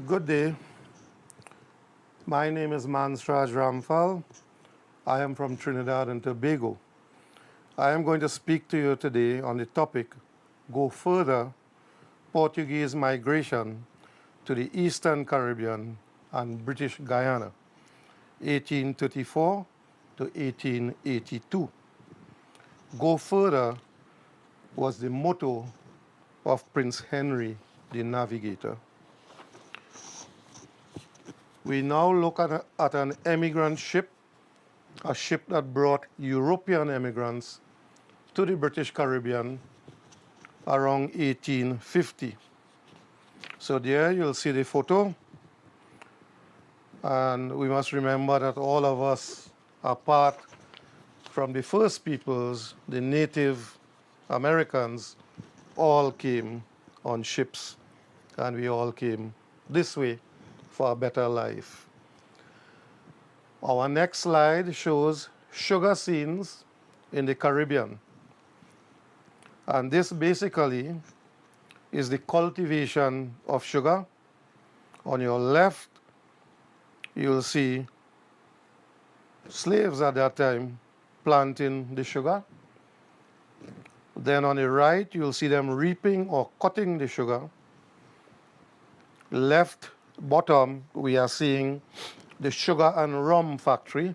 Good day. My name is Mansraj Ramphal. I am from Trinidad and Tobago. I am going to speak to you today on the topic Go Further, Portuguese Migration to the Eastern Caribbean and British Guyana, 1834 to 1882. Go Further was the motto of Prince Henry the Navigator. We now look at an emigrant ship, a ship that brought European immigrants to the British Caribbean around 1850. So there you'll see the photo. And we must remember that all of us, apart from the first peoples, the Native Americans, all came on ships, and we all came this way for a better life. Our next slide shows sugar scenes in the Caribbean. And this basically is the cultivation of sugar. On your left, you'll see slaves at that time planting the sugar. Then on the right, you'll see them reaping or cutting the sugar. Left bottom, we are seeing the sugar and rum factory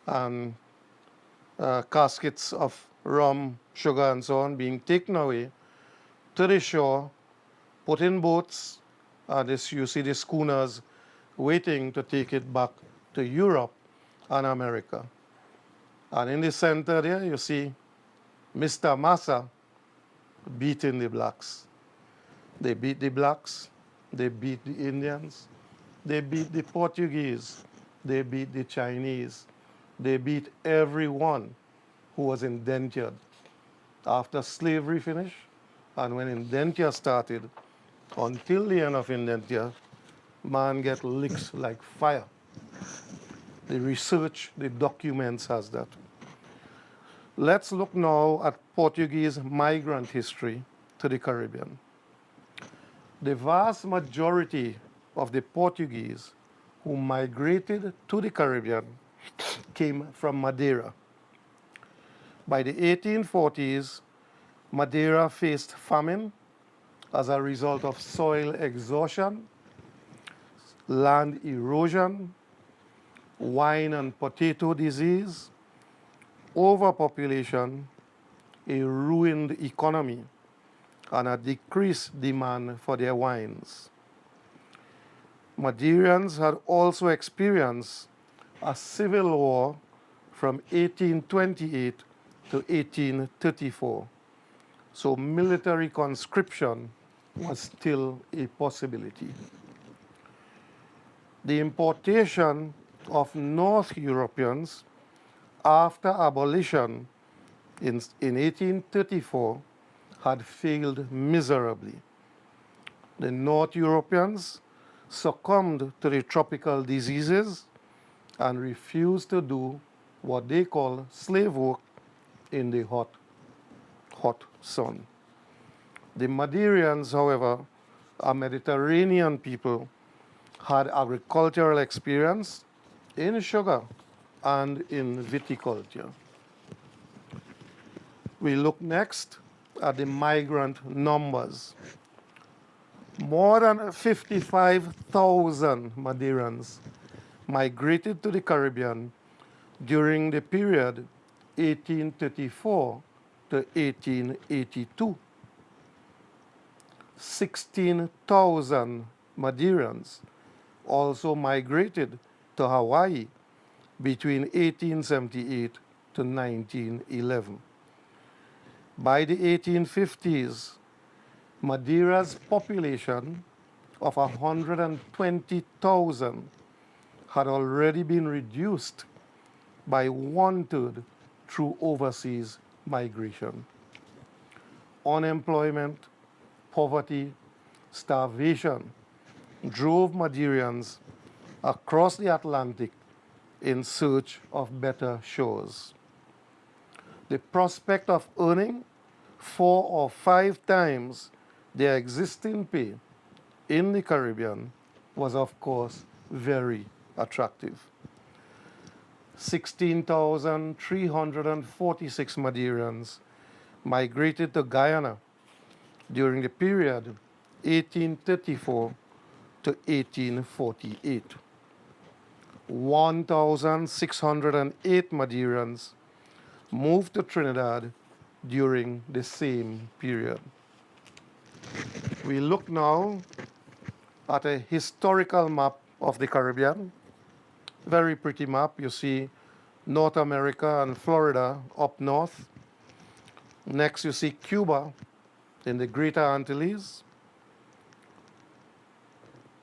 and caskets of rum, sugar, and so on being taken away to the shore, put in boats, and you see the schooners waiting to take it back to Europe and America. And in the center there, you see Mr. Massa beating the blacks. They beat the blacks, they beat the Indians, they beat the Portuguese, they beat the Chinese, they beat everyone who was indentured. After slavery finished, and when indenture started, until the end of indenture, man get licked like fire. The research, the documents has that. Let's look now at Portuguese migrant history to the Caribbean. The vast majority of the Portuguese who migrated to the Caribbean came from Madeira. By the 1840s, Madeira faced famine as a result of soil exhaustion, land erosion, wine and potato disease, overpopulation, a ruined economy, and a decreased demand for their wines. Madeirans had also experienced a civil war from 1828 to 1834, so military conscription was still a possibility. The importation of North Europeans after abolition in 1834 had failed miserably. The North Europeans succumbed to the tropical diseases and refused to do what they call slave work in the hot sun. The Madeirians, however, a Mediterranean people, had agricultural experience in sugar and in viticulture. We look next at the migrant numbers. More than 55,000 Madeirans migrated to the Caribbean during the period 1834 to 1882. 16,000 Madeirans also migrated to Hawaii between 1878 to 1911. By the 1850s, Madeira's population of 120,000 had already been reduced by 1/3 through overseas migration. Unemployment, poverty, starvation drove Madeirians across the Atlantic in search of better shores. The prospect of earning 4 or 5 times their existing pay in the Caribbean was, of course, very attractive. 16,346 Madeireans migrated to Guyana during the period 1834 to 1848. 1,608 Madeireans moved to Trinidad during the same period. We look now at a historical map of the Caribbean. Very pretty map. You see North America and Florida up north. Next you see Cuba in the Greater Antilles.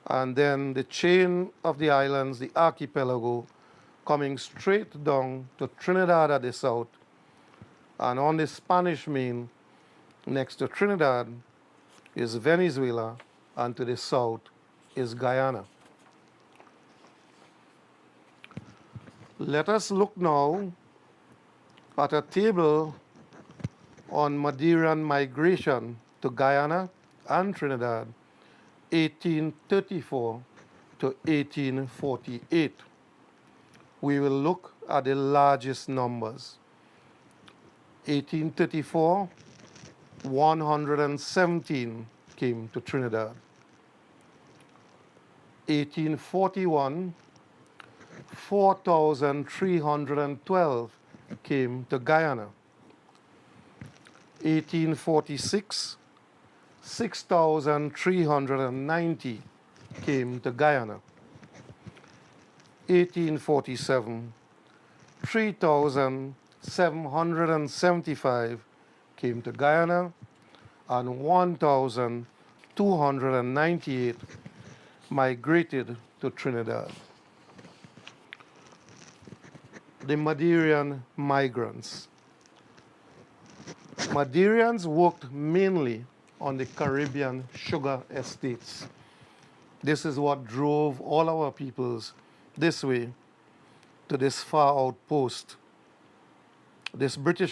And then the chain of the islands, the archipelago, coming straight down to Trinidad at the south. And on the Spanish Main, next to Trinidad, is Venezuela, and to the south is Guyana. Let us look now at a table on Madeiran migration to Guyana and Trinidad, 1834 to 1848. We will look at the largest numbers. 1834, 117 came to Trinidad. 1841, 4,312 came to Guyana. 1846, 6,390 came to Guyana. 1847, 3,775 came to Guyana, and 1,298 migrated to Trinidad. The Madeiran migrants. Madeireans worked mainly on the Caribbean sugar estates. This is what drove all our peoples this way to this far out post. This British